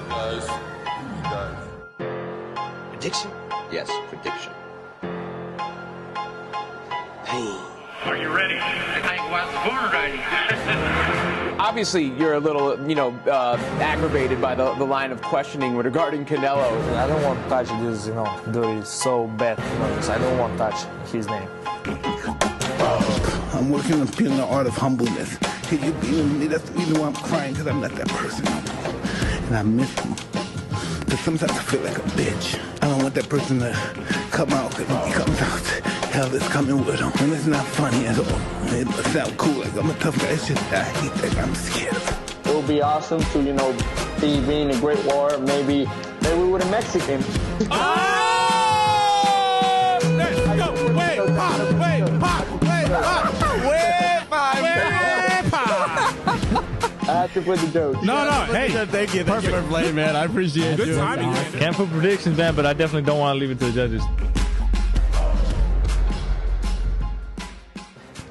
Guys, you guys. Prediction? Yes, prediction. Pain. Are you ready? I was born ready. Obviously, you're a little, aggravated by the line of questioning regarding Canelo. I don't want to touch this, dirty, so bad. I don't want to touch his name. I'm working on feeling the art of humbleness. Can you be with me? That's the reason why I'm crying, because I'm not that person. And I miss him. Because sometimes I feel like a bitch. I don't want that person to come out, because when he comes out, hell is coming with him. And it's not funny at all. It must sound cool, like I'm a tough guy. It's just I hate that I'm scared. It would be awesome to, being a great warrior, maybe with a Mexican. Let's go! Wait, pop! I have to put the joke. No, hey. Thank you. Perfect. For playing, man. I appreciate Good you. timing, man. Can't put predictions, man, but I definitely don't want to leave it to the judges.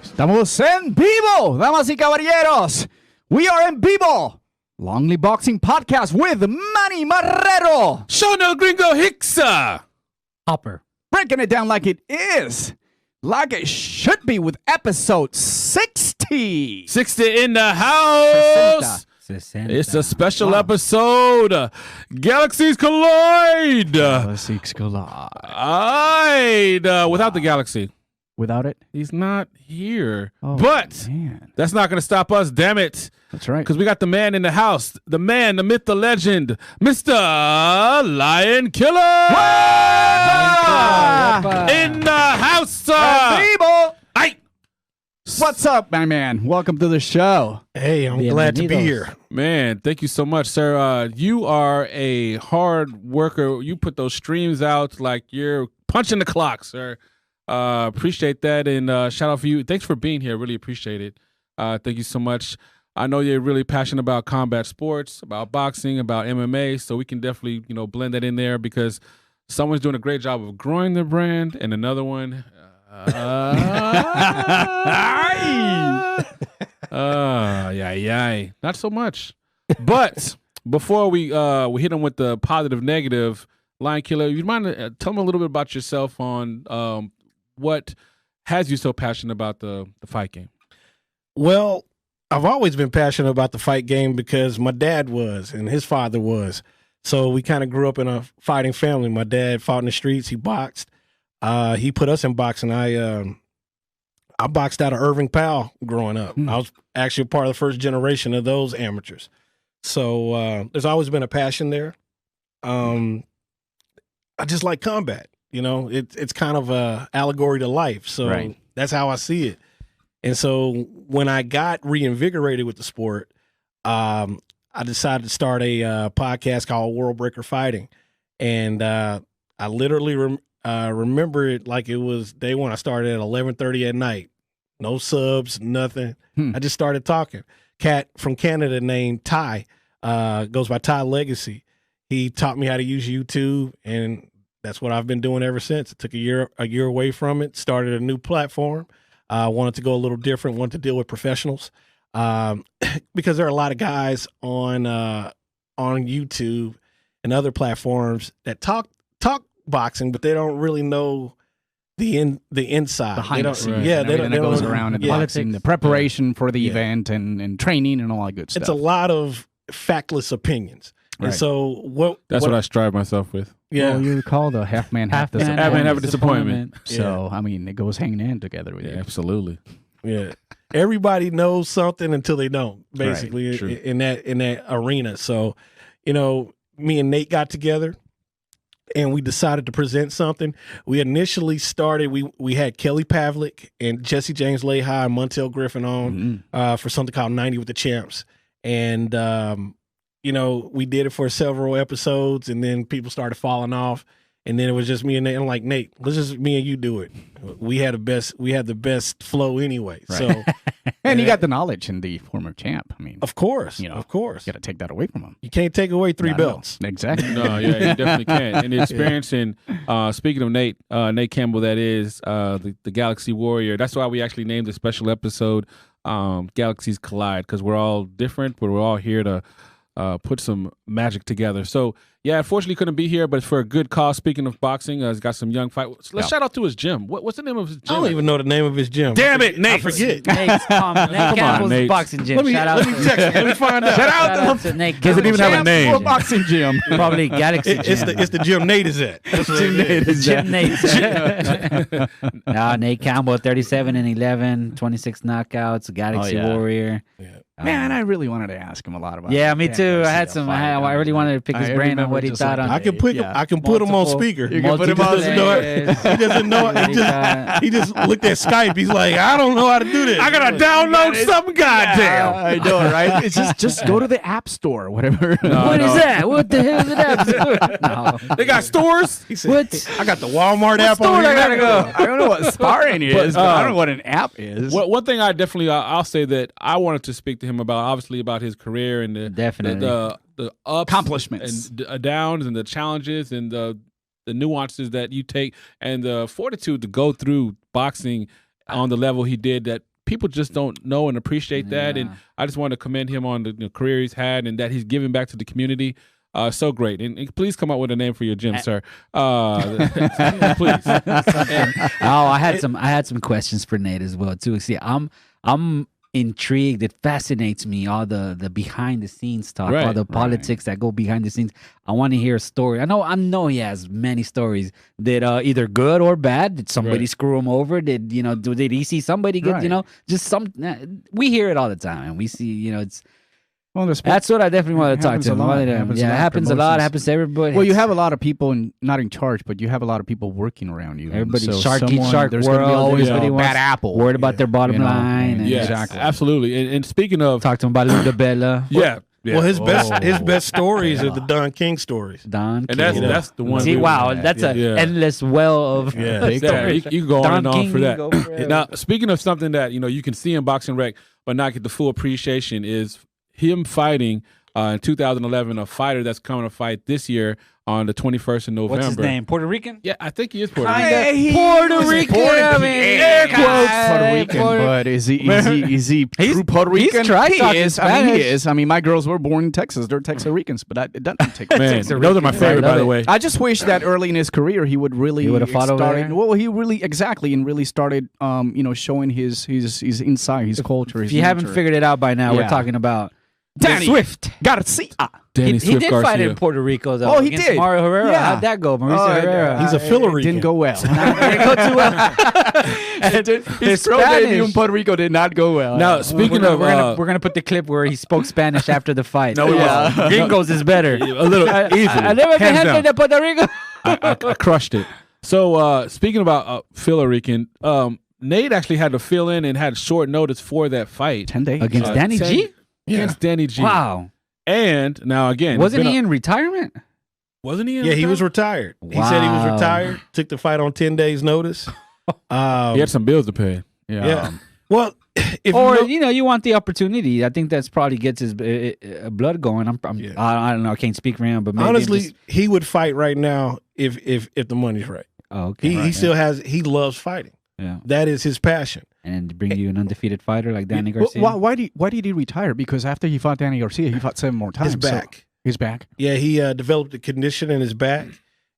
Estamos en vivo, damas y caballeros. We are en vivo. Lonely Boxing Podcast with Manny Marrero. Show no gringo Hicksa. Hopper. Breaking it down like it is. Like it should be with episode 60. 60 in the house. 60. It's a special episode. Galaxies collide. Galaxies collide. Without the galaxy. Without it? He's not here. Oh, but man. That's not going to stop us, damn it. That's right. Because we got the man in the house. The man, the myth, the legend. Mr. Lion Killa. In the house. People. Aye. What's up, my man? Welcome to the show. Hey, I'm glad to be here. Man, thank you so much, sir. You are a hard worker. You put those streams out like you're punching the clock, sir. Appreciate that, and shout out for you. Thanks for being here. Really appreciate it. Thank you so much. I know you're really passionate about combat sports, about boxing, about MMA, so we can definitely, blend that in there because someone's doing a great job of growing their brand, and another one, not so much. But before we hit them with the positive, negative, Lion Killa, you mind tell me a little bit about yourself on what has you so passionate about the fight game? Well, I've always been passionate about the fight game because my dad was and his father was. So we kind of grew up in a fighting family. My dad fought in the streets. He boxed. He put us in boxing. I boxed out of Irving Powell growing up. I was actually part of the first generation of those amateurs. So there's always been a passion there. I just like combat. It's kind of a allegory to life. So That's how I see it. And so when I got reinvigorated with the sport, I decided to start a podcast called World Breaker Fighting. And I literally remember it like it was day one. I started at 11:30 at night. No subs, nothing. I just started talking. Cat from Canada named Ty, goes by Ty Legacy. He taught me how to use YouTube, and that's what I've been doing ever since. It took a year away from it, started a new platform. Wanted to go a little different, wanted to deal with professionals. Because there are a lot of guys on YouTube and other platforms that talk boxing, but they don't really know the inside. Behind the scenes. Yeah, they don't goes around in the boxing, the preparation for the event and training and all that good stuff. It's a lot of factless opinions. And so That's what I strive myself with. Yeah. Well, you call the half man, half disappointment. So, it goes hand in hand together with you. Absolutely. Yeah. Everybody knows something until they don't, basically, Right, in that arena. So, me and Nate got together and we decided to present something. We initially started, we had Kelly Pavlik and Jesse James Lehi and Montel Griffin on for something called 90 with the Champs. And, we did it for several episodes and then people started falling off. And then it was just me and Nate. I'm like, Nate, let's just me and you do it. We had the best flow anyway. Right. So, and you got the knowledge in the former champ. Of course, you got to take that away from him. You can't take away three belts. Exactly. No, yeah, you definitely can. And the experience in speaking of Nate Campbell, that is the Galaxy Warrior. That's why we actually named the special episode Galaxies Collide, because we're all different, but we're all here to put some magic together. So yeah, unfortunately couldn't be here, but it's for a good cause. Speaking of boxing, he's got some young fight. Let's shout out to his gym. What's the name of his gym? I don't even know the name of his gym. Damn it, Nate! I forget. Nate Campbell's Nate. boxing gym. Let me Shout text him. Let me find out. Shout out to Nate. Doesn't even have a name. Boxing gym. Probably Galaxy Gym. It's the gym Nate is at. That's what Gym it is. Nate. Nate Campbell, 37-11, 26 knockouts, Galaxy Warrior. Man, I really wanted to ask him a lot about. Yeah, me too. Garcia I really wanted to pick his brain on what he thought on. I can put him on speaker. You can put him on speaker. He doesn't know it. He just looked at Skype. He's like, I don't know how to do this. I gotta download something. Goddamn! I know, right? It's just go to the App Store, whatever. What is that? What the hell is that? No. They got stores. He said, I got the Walmart app store on here. I gotta go? I don't know what sparring is, but I don't know what an app is. One thing I definitely I'll say that I wanted to speak to him about, obviously about his career and the ups, accomplishments, and downs, and the challenges, and the nuances that you take, and the fortitude to go through boxing on the level he did. That people just don't know and appreciate that. And I just want to commend him on the career he's had and that he's giving back to the community. So great. And please come up with a name for your gym, sir. Please. I had some questions for Nate as well too. See, I'm intrigued. It fascinates me, all the behind the scenes talk, all the politics that go behind the scenes. I want to hear a story. I know he has many stories that either good or bad. Did somebody screw him over? Did he see somebody get just some? We hear it all the time, and we see it's. Well, that's what I definitely want to talk to him. It happens a lot. It happens to everybody. Well, you have a lot of people not in charge, but you have a lot of people working around you. Everybody's shark world. There's going to be always a bad apple. Worried about their bottom line. Exactly. Absolutely. And speaking of, talk to him about Luda Bella. Yeah. Well, his best stories are the Don King stories. Don King. And that's the one. See, wow, that's an endless well of stories. You can go on and on King, for that. Now, speaking of something that you can see in Boxing Rec, but not get the full appreciation, is him fighting in 2011 a fighter that's coming to fight this year on the 21st of November. What's his name? Puerto Rican? Yeah, I think he is Puerto Rican. Puerto Rican. Air quotes Puerto Rican, but is he true Puerto Rican? He is. He is. I mean, my girls were born in Texas. They're Texas Ricans, but it doesn't take. Man, those are my favorite, by the way. I just wish that early in his career he would really fought over there? Well, he really started showing his inside, his culture. If you haven't figured it out by now, we're talking about Danny Swift. Garcia. Danny He Swift did Garcia. fight in Puerto Rico, though. Oh, he against did. Mario Herrera. Yeah. How'd that go? Mauricio Herrera. He's a Philly It didn't go well. Didn't go too well. His pro debut in Puerto Rico did not go well. Now, speaking of, we're gonna put the clip where he spoke Spanish after the fight. No, Gringos is better. a little easily. I never been Hands down. to Puerto Rico. I crushed it. So speaking about Philly Rican, Nate actually had to fill in and had short notice for that fight 10 days against Danny G. Against Danny G. Wow. And now again, Wasn't he in retirement? Wasn't he? He was retired. He said he was retired. Took the fight on 10 days notice. He had some bills to pay. Yeah. Well, if you want the opportunity. I think that's probably gets his blood going. I don't know. I can't speak for him, but maybe honestly, he would fight right now if the money's right. Oh, okay. He still has. He loves fighting. Yeah, that is his passion. And bring you an undefeated fighter like Danny Garcia. Why did he retire? Because after he fought Danny Garcia, he fought 7 more times. His back. His back. Yeah, he developed a condition in his back,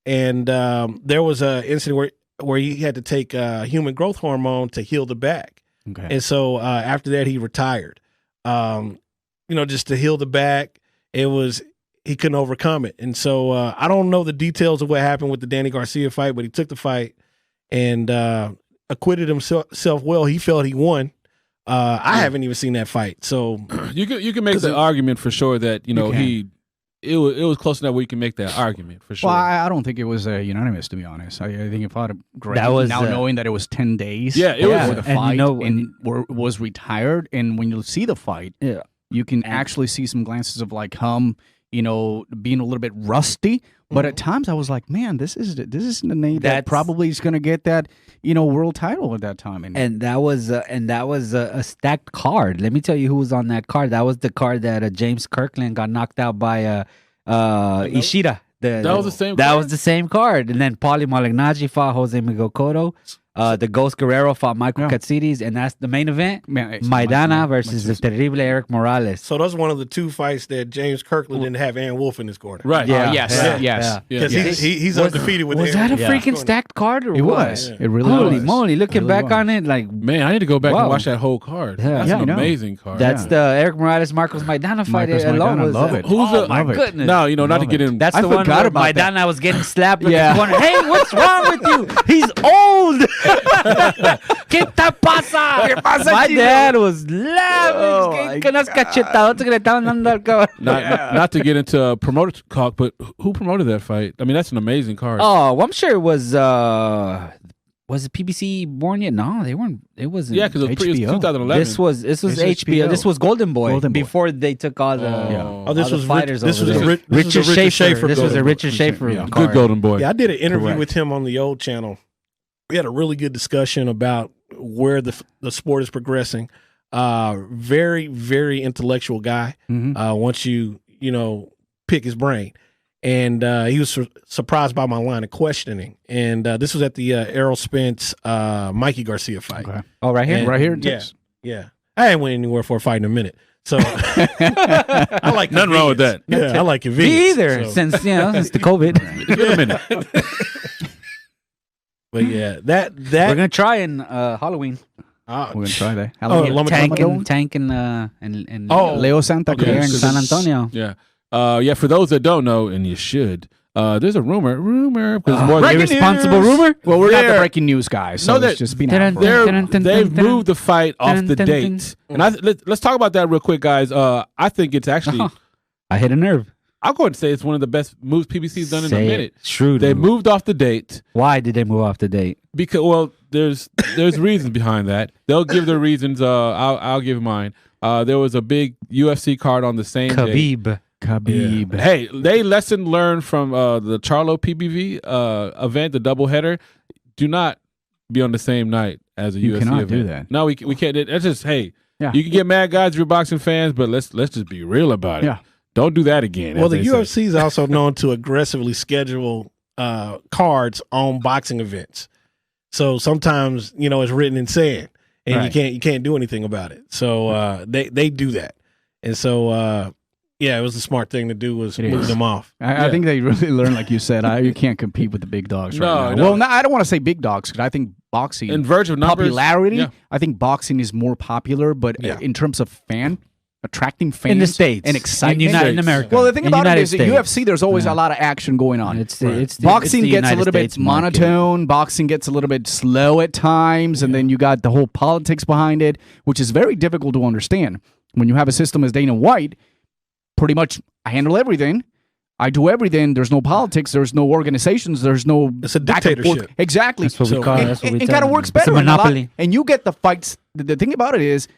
and there was an incident where he had to take human growth hormone to heal the back. Okay. And so after that, he retired. Just to heal the back, he couldn't overcome it. And so I don't know the details of what happened with the Danny Garcia fight, but he took the fight and acquitted himself well. He felt he won. I haven't even seen that fight, so you can make the argument for sure that it was close enough where you can make that argument for sure. Well, I don't think it was unanimous, to be honest. I think he fought great. That was, knowing that it was 10 days. Yeah, it was for the fight and was retired. And when you see the fight, you can actually see some glances of like being a little bit rusty. But at times I was like, man, this is the name that probably is going to get that world title at that time. And that was a stacked card. Let me tell you who was on that card. That was the card that James Kirkland got knocked out by Ishida. That was the same. That was the same card. And then Paulie Malignaggi fought Jose Miguel Cotto. The Ghost Guerrero fought Michael Katsidis, and that's the main event. Maidana versus the Terrible Eric Morales. So those are one of the 2 fights that James Kirkland didn't have Aaron Wolf in his corner. Right. Yes. Because he's undefeated with Was Aaron that a freaking stacked card? Or It what? was. It really Holy was. moly! Looking back on it, like Man, I need to go back and watch that whole card. Yeah. That's an amazing card. that's the Eric Morales Marcos Maidana fight. Marcos alone Maidana, was love it. Who's the? my goodness. No, not to get in. That's I the one forgot where about that. Maidana was getting slapped in Yeah. the corner. Hey, what's wrong with you? He's old. ¿Qué te pasa? My dad was laughing. Que unas cachetadas que le estaban dando al cabrón. Not to get into promoter talk, but who promoted that fight? I mean, that's an amazing card. Oh, well, I'm sure it was it PBC born yet? No, they weren't. It wasn't. Yeah, because it was 2011. This was HBO. This was Golden Boy. Before they took all the this all was the fighters. This was over there. Richard Schaefer. This was a Richard Schaefer. Yeah. Good Golden Boy. Yeah, I did an interview with him on the old channel. We had a really good discussion about where the sport is progressing. Very, very intellectual guy. Once you pick his brain. And he was surprised by my line of questioning. And this was at the Errol Spence Mikey Garcia fight. Okay. Oh, right here? And, Right here? Yeah. I ain't went anywhere for a fight in a minute. So I like Nothing wrong with that. Yeah, I like Me convenience. either, So. since the COVID. Give it a minute. But yeah, that We're gonna try in Halloween. We're gonna try that. Tank and Oh, Leo Santa Cruz here in San Antonio. Yeah. For those that don't know, and you should, there's a rumor. Irresponsible rumor. Well, we're not the They're- breaking news guys, so No, it's just been Dun, out. dun, for- They've moved the fight off the date, and let's talk about that real quick, guys. I think it's actually. I hit a nerve. I'll go ahead and say it's one of the best moves PBC's done in a minute. Shrewd. They move. moved off the date Why did they move off the date? because there's reasons behind that. They'll give their reasons. I'll give mine. There was a big UFC card on the same day. Khabib. Yeah. Hey, they lesson learned from the Charlo PBV event, the doubleheader. Do not be on the same night as a UFC cannot event. do that. No, we can't. That's just Yeah. You can get mad, guys, if you're boxing fans, but let's just be real about it. Yeah. Don't do that again. Well, as the they say. UFC is also known to aggressively schedule cards on boxing events. So sometimes it's written in sand, and Right. you can't do anything about it. So they do that, and so it was the smart thing to do was move them off. I think they really learned, like you said, you can't compete with the big dogs right now. No. Well, I don't want to say big dogs because I think boxing, In verge of numbers, popularity, yeah. I think boxing is more popular, but in terms of attracting fans In the States. and excitement. In America. Well, the thing In about it United is at States. UFC, there's always a lot of action going on. Boxing gets a United little bit States market. monotone. Boxing gets a little bit slow at times, and then you got the whole politics behind it, which is very difficult to understand. When you have a system as Dana White, pretty much I handle everything. I do everything. There's no politics. There's no organizations. There's no. It's a back and forth. dictatorship. Exactly. That's what we call it. That's what we It tell kind of them. works It's a better. monopoly. And you get the fights. The thing about it is,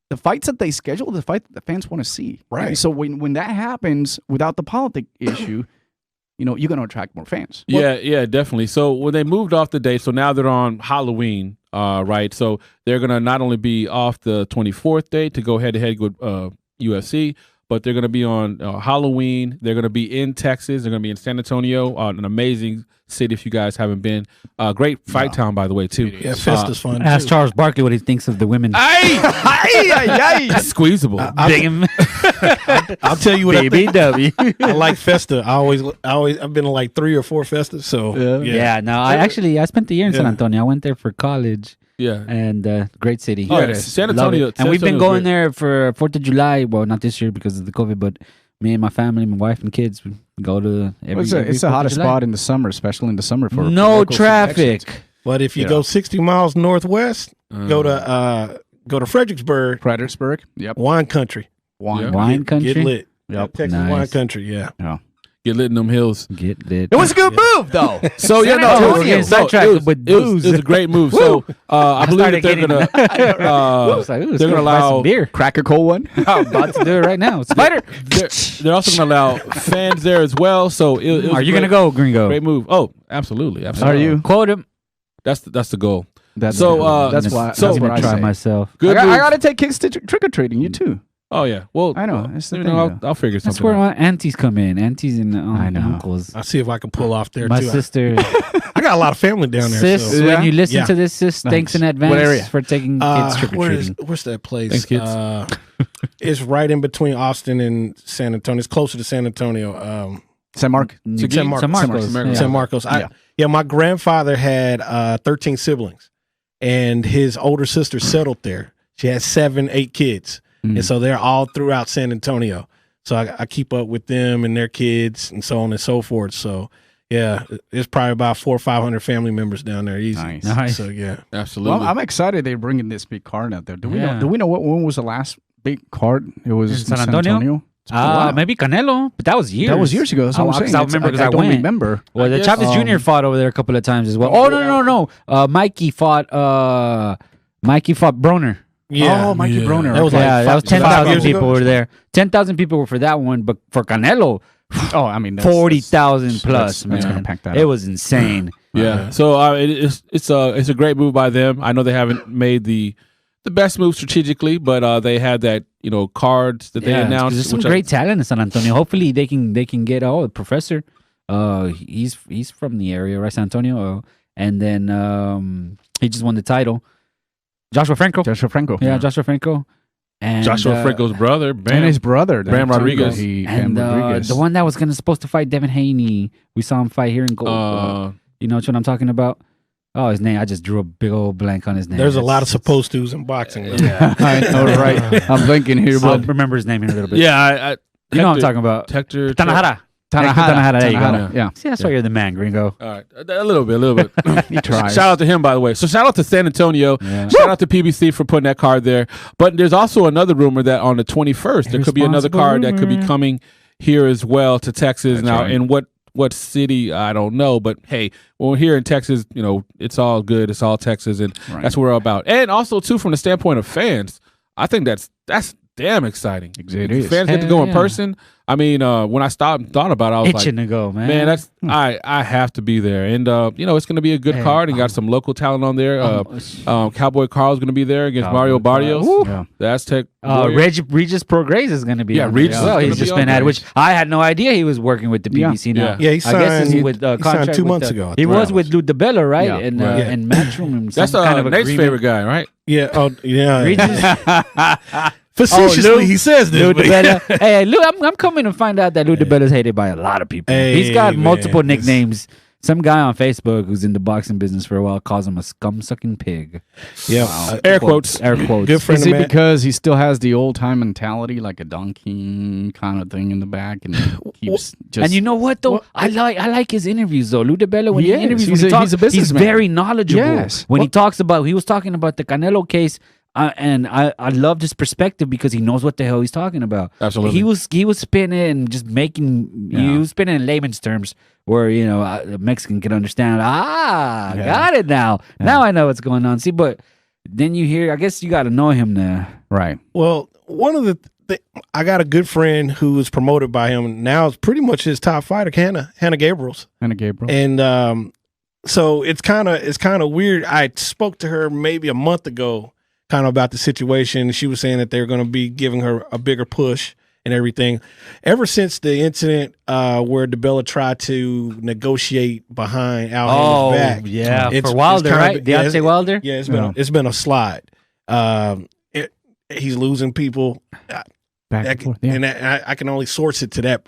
the fights that they schedule, the fight that the fans want to see. Right. And so when that happens without the politic issue, you're going to attract more fans. Yeah, definitely. So when they moved off the date, so now they're on Halloween, right? So they're gonna not only be off the 24th date to go head to head with UFC, but they're gonna be on Halloween. They're gonna be in Texas. They're gonna be in San Antonio, an amazing city if you guys haven't been. Great fight town, by the way, too. Yeah, Festa's fun. Ask too. Charles Barkley what he thinks of the women. Squeezable. I'll tell you what I Baby think. W. I like Festa. I've been to like 3 or 4 Festas. So Yeah, no, I spent the year in San Antonio. I went there for college. Yeah. And great city. Oh, yeah, San Love Antonio. it. And we've been San going Antonio's there for 4th of July. Well, not this year because of the COVID, but me and my family, my wife and kids, we go to every It's the 4th of hottest July. spot in the summer, especially in the summer for No locals and traffic. exits. But if you go 60 miles northwest, go to Fredericksburg, Fredericksburg. Yep. wine country. Wine country. Get lit. Yep. Texas Nice. wine country. Yeah. Get lit in them hills. Get lit. It was a good move, though. So San Antonio. Sidetracked with booze. It was a great move. So I believe that they're gonna I was like, ooh, they're gonna buy some allow beer. Cracker Cold one. I'm about to do it right now. Spider. they're also gonna allow fans there as well. So it was Are you great- gonna go, Gringo? Great move. Oh, absolutely. Are you? Quote him. That's the goal. That's So, that's so why. I'm That's gonna what I try say. myself. Good I move. got to take kids to trick or treating. You too. Oh yeah. Well, I know. It's the you thing, know, though. I'll figure That's something where out. my aunties come in. Aunties and I know. uncles. I'll see if I can pull off there My too. sister, I got a lot of family down there. sis. so. When you listen Yeah. to this, sis, thanks in advance What area? for taking kids trick or Where's treating. that place? Thanks, kids. It's right in between Austin and San Antonio. It's closer to San Antonio. San Mark. San Marcos. Yeah. San Marcos. Yeah, my grandfather had 13 siblings, and his older sister settled there. She had 7, 8 kids, and so they're all throughout San Antonio. So I keep up with them and their kids, and so on and so forth. So yeah, there's probably about 400 or 500 family members down there. Easy. Nice. So yeah, Absolutely. Well, I'm excited they're bringing this big card out there. Do we Yeah. know? Do we know when was the last big card? It was In San Antonio? Maybe Canelo, but that was years. That was years ago. That's what I'm saying. I remember because I don't went. remember. Well, the guess, Chavez Jr. fought over there a couple of times as well. Oh no. Mikey fought Broner. yeah. Oh, Mikey Broner. That was okay. like That was 10,000 years people ago? were there. 10,000 people were for that one, but for Canelo, Oh, I mean, that's- 40,000 plus. that's Man, gonna pack that it up. was insane. Yeah. So it's a great move by them. I know they haven't made the best move strategically, but they had that cards that they 'cause announced. There's some which great talent in San Antonio. Hopefully they can get the professor. He's from the area, right, San Antonio, and then he just won the title. Joshua Franco. Yeah, Joshua Franco. And Joshua Franco's brother, Bam. And his brother, Bam Rodriguez. And the one that was supposed to fight Devin Haney, we saw him fight here in Gold. You know what I'm talking about? Oh, his name. I just drew a big old blank on his name. There's a lot of supposed to's in boxing. Yeah. I know, right? I'm thinking here, I'll but remember his name in a little bit. Yeah, you know what I'm talking about. Hector Tanahara. Tanahara. There you go. Yeah. See, that's why you're the man, Gringo. All right, a little bit. He tries. Shout out to him, by the way. So shout out to San Antonio. Yeah. Shout out to PBC for putting that card there. But there's also another rumor that on the 21st there could be another card that could be coming here as well to Texas. That's now, right. in what city I don't know, but hey, when we're here in Texas, it's all good. It's all Texas, and that's what we're about. And also too, from the standpoint of fans, I think that's damn exciting. It is. Fans get to go in person. I mean, when I stopped and thought about it, I was Itching like, to go, man. man, that's I have to be there. And it's going to be a good card, and got some local talent on there. Cowboy Carl's going to be there against Mario Barrios. Yeah. That's Tech. Regis Prograis is going to be. Yeah, on Regis there as well. is He's gonna just be been on at there. which I had no idea he was working with the BBC now. Yeah, he signed. I guess he's with he signed contract 2 with months the- ago. He was 3 with Lou DeBella, right? Yeah. And Right. and Matchroom. And That's some kind of Nate's agreement. favorite guy, right? Yeah. Oh, yeah. Regis. Facetiously, Lou- he says this. Lou but- DeBella. Hey, Lou, I'm coming to find out that Lou DeBella is hated by a lot of people. He's got Hey, multiple man, nicknames. Some guy on Facebook who's in the boxing business for a while calls him a scum-sucking pig. Yeah. Air quotes. Air quotes. Good friend Is of it mine. because he still has the old time mentality, like a donkey kind of thing in the back, and keeps just? And you know what though? I like his interviews though. Lou DeBella, when He he is. interviews, He's when he a- talks, he's a businessman. very knowledgeable. Yes. When he was talking about the Canelo case, and I loved his perspective because he knows what the hell he's talking about. Absolutely. He was spinning and just making. He was spinning in layman's terms where a Mexican can understand. Got it now. Yeah. Now I know what's going on. See, but then you hear. I guess you got to know him now. right. Well, one of I got a good friend who was promoted by him. Now it's pretty much his top fighter, Hannah Gabriels. And a Gabriel. And so it's kind of weird. I spoke to her maybe a month ago, kind of about the situation. She was saying that they're going to be giving her a bigger push and everything. Ever since the incident where DeBella tried to negotiate behind Al Heyman's back, yeah, it's for Wilder, kind of right? Deontay Wilder. Yeah, it's been a slide. He's losing people, Back and forth. Yeah. and I can only source it to that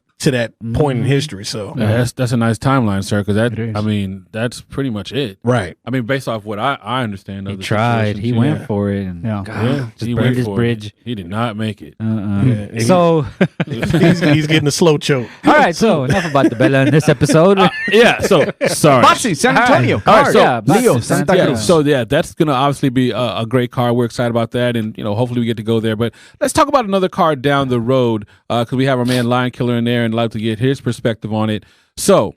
point in history. So Yeah, that's a nice timeline, sir. Because It is. I mean, that's pretty much it. right. I mean, based off what I understand of He the tried. situation, He too. went for it, and Yeah. Yeah, just he burned went his for it. bridge. He did not make it. Yeah. So, he's getting a slow choke. all right. So enough about the Bella in this episode. Yeah. So sorry. Boxing, San Antonio. All right, Card. so yeah, Leo, boxing, Santa Santa Cruz. Cruz. So yeah, that's gonna obviously be a great card. We're excited about that, and hopefully we get to go there. But let's talk about another card down the road because we have our man Lion Killa in there, and like to get his perspective on it. So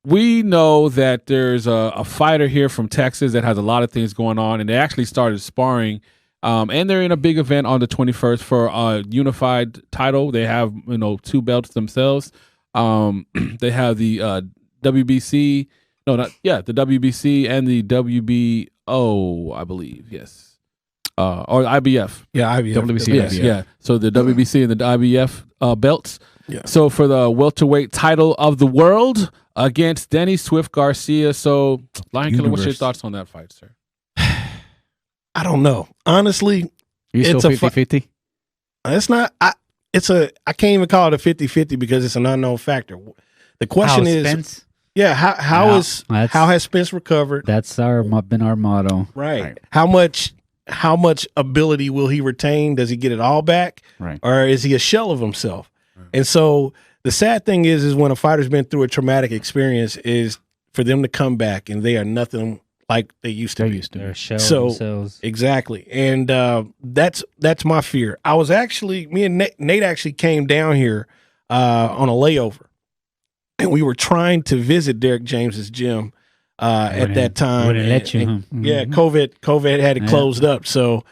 we know that there's a fighter here from Texas that has a lot of things going on, and they actually started sparring. And they're in a big event on the 21st for a unified title. They have 2 belts themselves. They have the WBC. No, not the WBC and the WBO, I believe. Yes. or IBF. Yeah, IBF. WBC, Yes, IBF. yeah. So the WBC and the IBF belts. Yeah. So for the welterweight title of the world against Danny Swift Garcia. So Lion Killa, what's your thoughts on that fight, sir? I don't know. Honestly, You still it's a 50-50? it's not. I can't even call it a 50-50 because it's an unknown factor. The question is, Spence? yeah, how has Spence recovered? That's been our motto. Right. How much ability will he retain? Does he get it all back? Right. Or is he a shell of himself? And so the sad thing is when a fighter's been through a traumatic experience is for them to come back and they are nothing like they used to be. They're a shell So themselves. exactly. And that's my fear. I was actually, me and Nate actually came down here on a layover. And we were trying to visit Derek James's gym at that time. Wouldn't let you, huh? Yeah, COVID had it closed up. So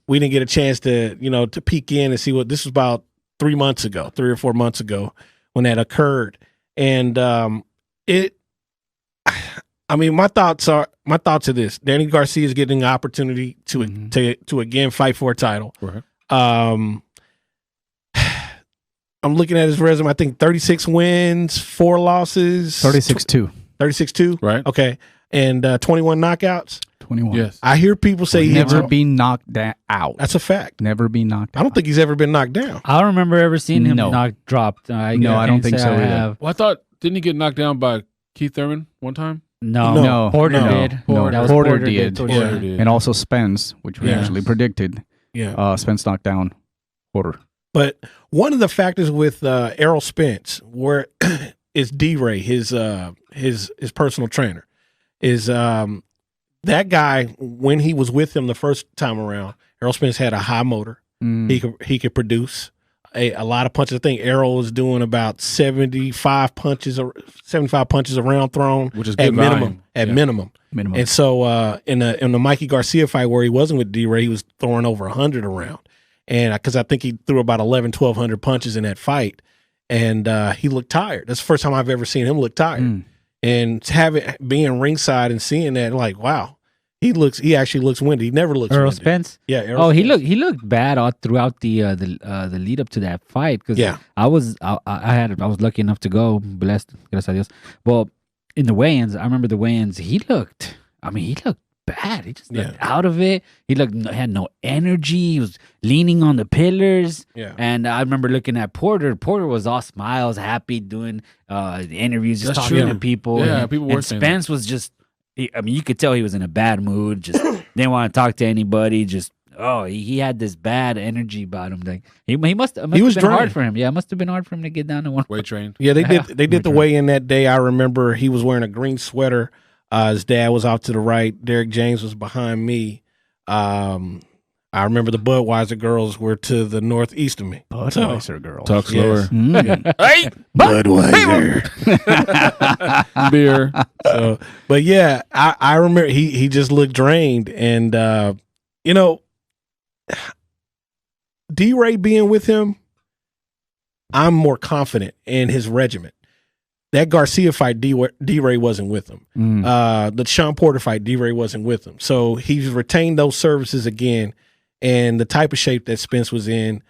we didn't get a chance to, to peek in and see what this was about 3 or 4 months ago when that occurred. And my thoughts are this. Danny Garcia is getting an opportunity to again fight for a title. Right. I'm looking at his resume. I think 36 wins, 4 losses. 36-2. 36-2? Right. Okay. And 21 knockouts? 21. Yes. I hear people say Never been knocked out. That's a fact. Never been knocked out. I don't think he's ever been knocked down. I don't remember ever seeing him No. dropped. I don't think so either. Well, I thought, didn't he get knocked down by Keith Thurman one time? No. Porter did. No, That was Porter did. Porter did. And also Spence, which we Yes. actually predicted. Yeah. Spence knocked down Porter. But one of the factors with Errol Spence, where is D-Ray, his personal trainer, is that guy, when he was with him the first time around, Errol Spence had a high motor. He could produce a lot of punches. I think Errol was doing about 75 punches a round thrown, which is at good minimum. volume. Minimum. And so in the Mikey Garcia fight where he wasn't with D-Ray, he was throwing over 100 a round. And because I think he threw about 1,200 punches in that fight, and he looked tired. That's the first time I've ever seen him look tired. And being ringside and seeing that, like, wow, he actually looks winded. He never looks Errol winded. Spence. Yeah. Errol Oh, Spence. he looked bad all throughout the lead up to that fight because I was lucky enough to go, blessed, gracias a Dios. Well, in the weigh-ins, I remember the weigh-ins. He looked bad. He just looked out of it. He had no energy. He was leaning on the pillars. Yeah. And I remember looking at Porter. Porter was all smiles, happy, doing the interviews, just That's talking true. to people. Yeah, and, people were and saying Spence was just, you could tell he was in a bad mood. Just didn't want to talk to anybody. Just he had this bad energy about him. Like he must have been drained. hard for him. Yeah, it must have been hard for him to get down to one. Weight trained. Yeah, they did the weigh-in that day. I remember he was wearing a green sweater. His dad was off to the right. Derek James was behind me. I remember the Budweiser girls were to the northeast of me. Budweiser girls. Talk slower. Hey, Budweiser. Beer. So, but yeah, I remember he just looked drained. And, D-Ray being with him, I'm more confident in his regiment. That Garcia fight, D-Ray wasn't with him. The Sean Porter fight, D-Ray wasn't with him. So he's retained those services again. And the type of shape that Spence was in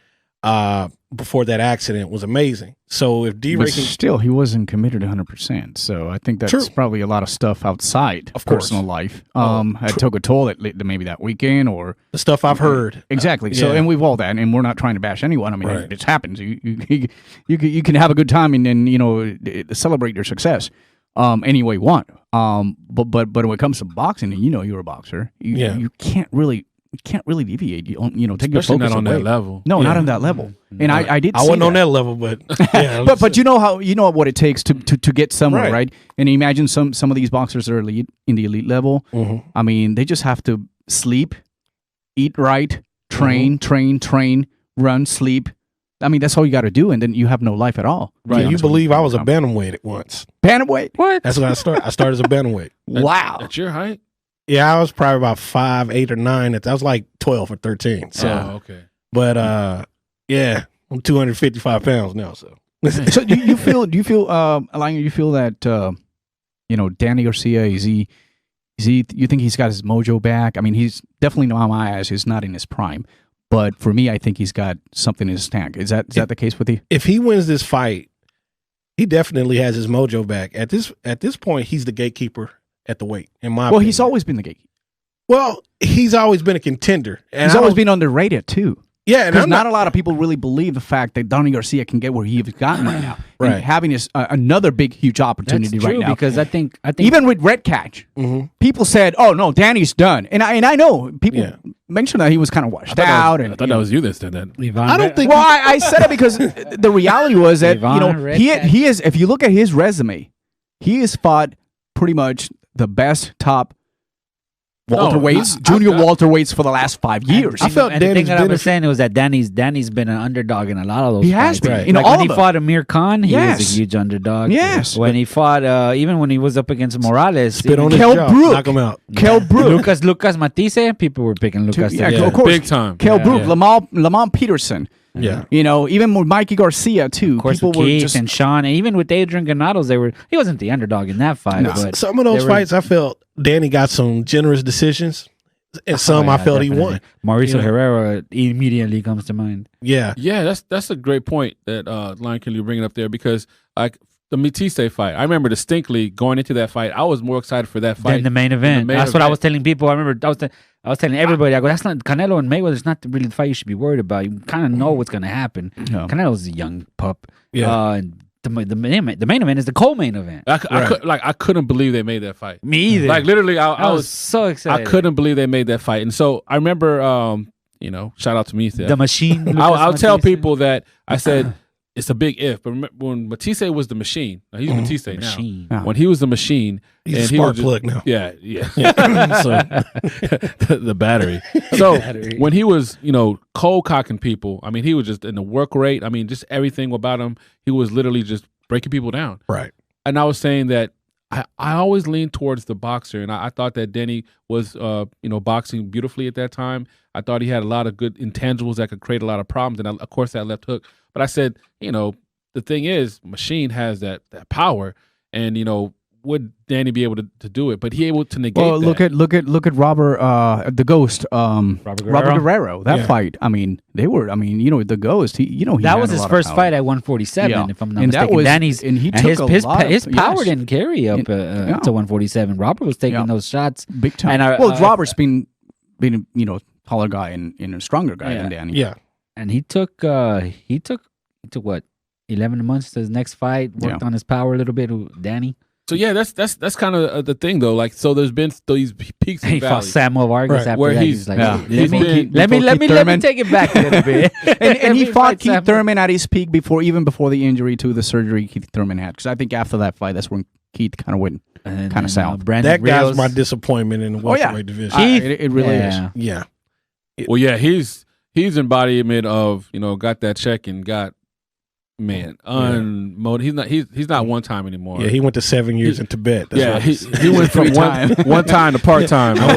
before that accident was amazing. So if D-Ray can... Still, he wasn't committed 100%. So I think that's probably a lot of stuff outside of personal life. I took a toll maybe that weekend or... The stuff I've heard. Exactly. Yeah. So, and we've all that, and we're not trying to bash anyone. I mean, it happens. You can have a good time and then, celebrate your success any way you want. But when it comes to boxing, and you're a boxer, you can't really... You can't really deviate. Take Especially your focus not on away. that level. No, not on that level. And I did. I wasn't on that level, but yeah, but you know what it takes to get somewhere, right? And imagine some of these boxers that are in the elite level. Mm-hmm. I mean, they just have to sleep, eat right, train, run, sleep. I mean, that's all you got to do, and then you have no life at all. Right? Can you believe I was a bantamweight at once? Bantamweight? What? That's when I started. I started as a bantamweight. Wow. At your height? Yeah, I was probably about 5, 8, or 9. I was like 12 or 13. So, okay. But yeah, I'm 255 pounds now. So, so do you feel, Lion, you feel that Danny Garcia, is he you think he's got his mojo back? I mean, he's definitely, in my eyes, he's not in his prime. But for me, I think he's got something in his tank. Is that the case with you? If he wins this fight, he definitely has his mojo back. At this point, he's the gatekeeper at the weight. In my opinion. He's always been the gatekeeper. Well, he's always been a contender. And he's always been underrated too. Yeah, because not a lot of people really believe the fact that Danny Garcia can get where he's gotten right now. Right, and having this another big, huge opportunity right now. Because I think even with Red Catch, people said, "Oh no, Danny's done," and I know people mentioned that he was kind of washed out. I thought that was you that said that. I don't think. Well, I said it because the reality was that he is. If you look at his resume, he has fought pretty much the best top welterweights, junior welterweights for the last 5 years. I felt the thing that I was saying was that Danny's been an underdog in a lot of those. He has been. Right. Like when he fought Amir Khan, he was a huge underdog. Yes. When he fought, even when he was up against Morales, Kell Brook, knock him out. Kell Brook, Lucas Matisse, people were picking Lucas. Of course, big time. Kell Brook, Lamont Peterson. Yeah, even with Mikey Garcia too. Of course, people with Keith were just and Sean, and even with Adrian Granados, he wasn't the underdog in that fight. No. But some of those fights, I felt Danny got some generous decisions, and some I felt definitely. he won. Mauricio Herrera immediately comes to mind. Yeah, that's a great point that Lion Killa bringing up there, because like the Matisse fight, I remember distinctly going into that fight, I was more excited for that fight than the main event. That's what I was telling people. I remember I was telling everybody, I go, that's not Canelo and Mayweather's not really the fight you should be worried about. You kind of know what's going to happen. Yeah. Canelo's a young pup. Yeah. The main event is the co-main event. I couldn't believe they made that fight. Me either. Like literally, I was so excited. I couldn't believe they made that fight. And so I remember, shout out to me. The machine. I'll tell people that I said it's a big if, but remember when Matisse was the machine. Now he's Matisse now. When he was the machine, he's a spark plug now. Yeah. So the battery. So when he was, cold cocking people, I mean, he was just in the work rate. I mean, just everything about him, he was literally just breaking people down. Right. And I was saying that I always leaned towards the boxer, and I thought that Danny was, boxing beautifully at that time. I thought he had a lot of good intangibles that could create a lot of problems, and of course that left hook. But I said, the thing is, Machine has that power, and would Danny be able to do it? But he able to negate. Well, look at Robert, the Ghost, Robert Guerrero. That fight. I mean, they were. I mean, the Ghost. He that was his first fight at 147. If I'm not mistaken, Danny's his power didn't carry up to 147. Robert was taking those shots big time. And Robert's been taller guy and a stronger guy than Danny. Yeah, and he took what 11 months to his next fight. Worked on his power a little bit with Danny. So yeah, that's kind of the thing though. Like, so there's been these peaks and he fought valleys. Samuel Vargas after where that. he's like, let me take it back a little bit. and he fought Keith Thurman at his peak even before the injury to the surgery Keith Thurman had. Because I think after that fight, that's when Keith kind of went kind of south. That guy's my disappointment in the welterweight division. It really is. Yeah. Well, yeah, he's embodiment of got that check and got. Man, he's not one time anymore. Yeah, he went to 7 years in Tibet. That's he went from one time to part time. My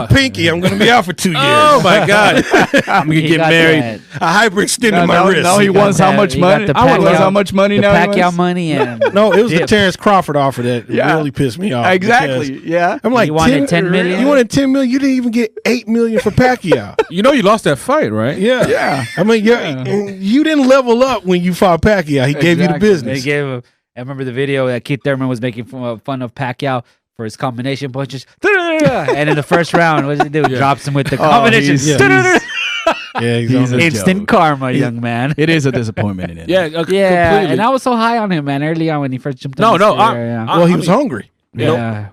pinky! I'm going to be out for 2 years. Oh my God! I'm going to get married. I hyperextended my wrist. No, he wants how much money? I want how much money now. Pacquiao money and no, it was the Terrence Crawford offer that really pissed me off. Exactly. Yeah, I'm like, you wanted 10 million. You wanted 10 million. You didn't even get 8 million for Pacquiao. You lost that fight, right? Yeah. I mean, you didn't level up when you fought Pacquiao. He gave you the business. They gave him. I remember the video that Keith Thurman was making fun of Pacquiao for his combination punches. And in the first round, what does he do? Drops him with the combination. He's instant karma, young man. It is a disappointment in it. Completely. And I was so high on him, man, early on when he first jumped on well, he was hungry.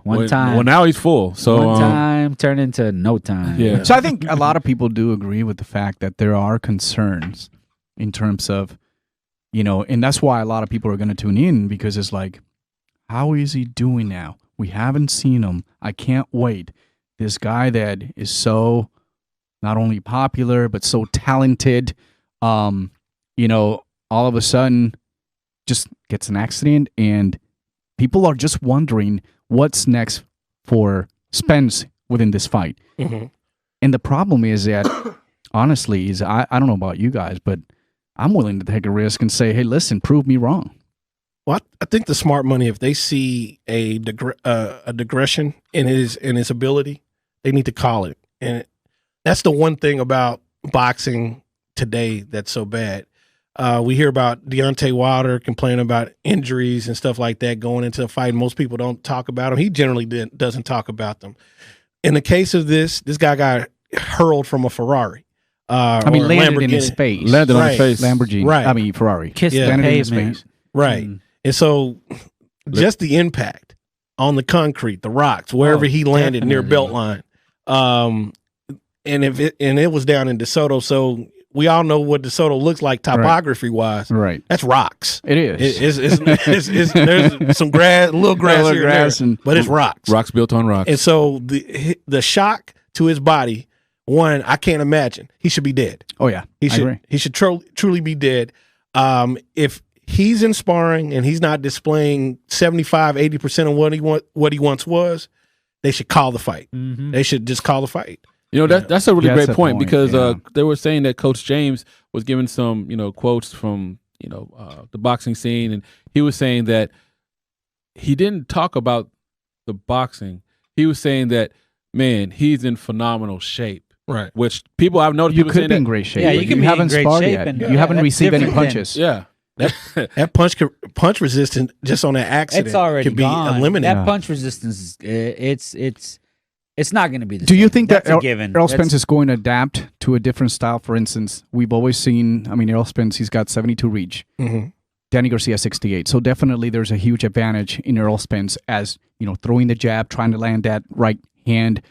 One time. Well, now he's full. So one time turned into no time. Yeah. So I think a lot of people do agree with the fact that there are concerns in terms of, and that's why a lot of people are going to tune in, because it's like, how is he doing now? We haven't seen him. I can't wait. This guy that is so not only popular but so talented, all of a sudden just gets an accident, and people are just wondering what's next for Spence within this fight. Mm-hmm. And the problem is that, honestly, I don't know about you guys, but I'm willing to take a risk and say, hey, listen, prove me wrong. Well, I think the smart money, if they see a digression in his ability, they need to call it. And that's the one thing about boxing today that's so bad. We hear about Deontay Wilder complaining about injuries and stuff like that going into a fight. Most people don't talk about them. He generally doesn't talk about them. In the case of this guy got hurled from a Ferrari. Landed in his face. Landed on his face. Lamborghini. Right. I mean, Ferrari. Kissed the Landed in his pavement. face. Right. And so just the impact on the concrete, the rocks, wherever he landed near Beltline. And it was down in DeSoto. So we all know what DeSoto looks like topography wise. Right. That's rocks. It is. It's there's some grass, little grass here and there, but it's rocks. Rocks built on rocks. And so the shock to his body, one, I can't imagine. He should be dead. Oh yeah. He should truly be dead. If he's in sparring and he's not displaying 75-80% of what he once was, they should call the fight. Mm-hmm. They should just call the fight. You know, that's a really That's great a point point, because yeah. they were saying that Coach James was giving some, quotes from, the boxing scene, and he was saying that he didn't talk about the boxing. He was saying that, man, he's in phenomenal shape. Right. Which I've noticed You people could saying be in that. great shape. Yeah, you but can be in haven't great sparred shape yet. and- You haven't that's received any different than- punches. Yeah. That punch resistance just on that accident It's already could be gone. eliminated. That punch resistance, it's not going to be the Do same. you think that That's a given. Errol That's- Spence is going to adapt to a different style? For instance, we've always seen, Errol Spence, he's got 72 reach. Mm-hmm. Danny Garcia, 68. So definitely there's a huge advantage in Errol Spence as, throwing the jab, trying to land that right hand.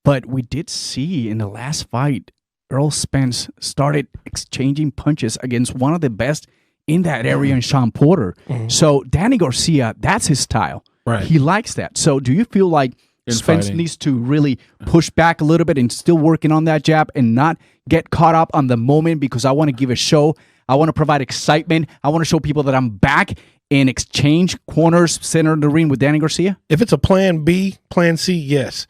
But we did see in the last fight, Errol Spence started exchanging punches against one of the best in that area in Sean Porter. Mm-hmm. So Danny Garcia, that's his style. Right. He likes that. So do you feel like Spence fighting. needs to really push back a little bit and still working on that jab and not get caught up on the moment because I want to give a show. I want to provide excitement. I want to show people that I'm back and exchange corners, center of the ring with Danny Garcia? If it's a plan B, plan C, yes.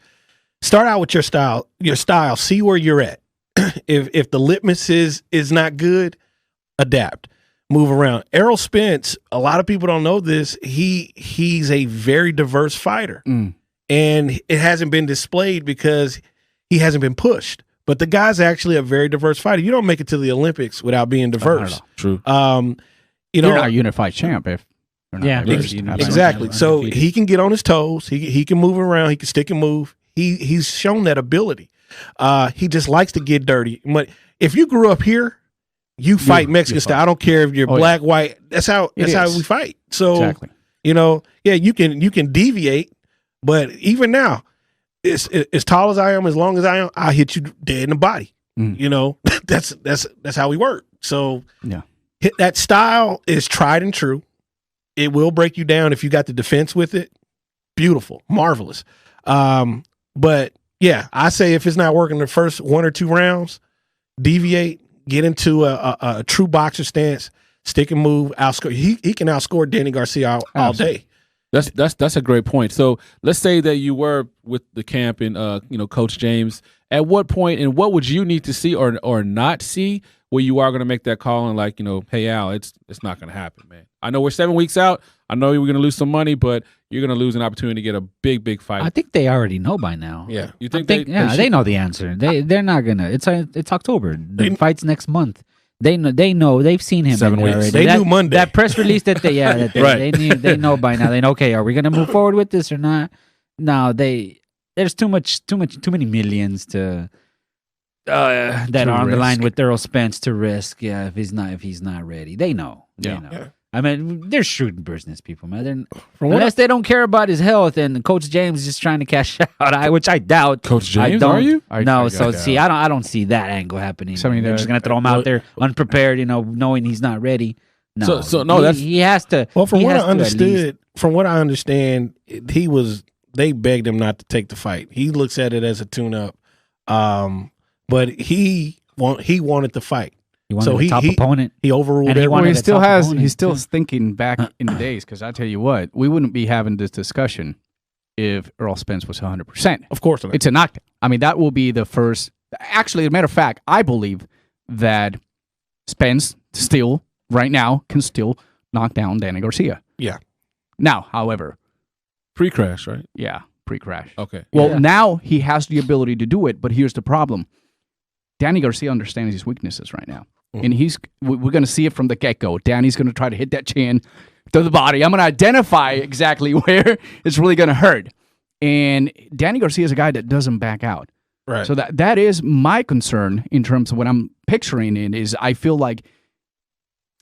Start out with your style. See where you're at. If the litmus is not good, adapt. Move around. Errol Spence, a lot of people don't know this. He's a very diverse fighter. And it hasn't been displayed because he hasn't been pushed. But the guy's actually a very diverse fighter. You don't make it to the Olympics without being diverse. True. You're not a unified champ if you're not Yeah. diverse. Unified Exactly. champ. So he can get on his toes. He can move around. He can stick and move. He's shown that ability. He just likes to get dirty. But if you grew up here, you fight Mexican style. I don't care if you're black, white. That's how we fight. So Exactly. you can deviate, but even now, as tall as I am, as long as I am, I hit you dead in the body. That's how we work. So yeah, that style is tried and true. It will break you down if you got the defense with it. Beautiful, marvelous. But yeah, I say if it's not working the first 1 or 2 rounds, deviate, get into a true boxer stance, stick and move, outscore. He can outscore Danny Garcia all day. That's a great point. So let's say that you were with the camp and Coach James. At what point and what would you need to see or not see where you are going to make that call and hey Al, it's not going to happen, man. I know we're 7 weeks out. I know you're going to lose some money, but you're going to lose an opportunity to get a big fight. I think they already know by now. Yeah, you think they know the answer. They're not gonna. It's October. The fight's next month. They know. They've seen him 7 weeks. already. They knew Monday. That press release that they Right. they know by now. They know. Okay, are we gonna move forward with this or not? No, there's too many millions to that are on the line with Errol Spence to risk. Yeah, if he's not ready, they know. They know. Yeah. I mean, they're shrewd business people, man. Unless they don't care about his health, and Coach James is just trying to cash out, which I doubt. Coach James, I don't, are you? No. I don't see that angle happening. So, I mean, they're just gonna throw him out there unprepared, knowing he's not ready. No, he has to. Well, from he what has I to at least- understood, from what I understand, they begged him not to take the fight. He looks at it as a tune-up, but he wanted to fight. He wanted a top opponent. He overruled And he everyone. wanted He a still top has. opponent, He's still too. thinking back in the days. Because I tell you what, we wouldn't be having this discussion if Errol Spence was 100%. Of course not. It's a knockdown. I mean, that will be the first. Actually, as a matter of fact, I believe that Spence still right now can still knock down Danny Garcia. Yeah. Now, however, Pre-crash, right? yeah, pre-crash. Okay. Well, now he has the ability to do it, but here's the problem. Danny Garcia understands his weaknesses right now. And we're going to see it from the get-go. Danny's going to try to hit that chin to the body. I'm going to identify exactly where it's really going to hurt. And Danny Garcia is a guy that doesn't back out. Right. So that is my concern in terms of what I'm picturing in is I feel like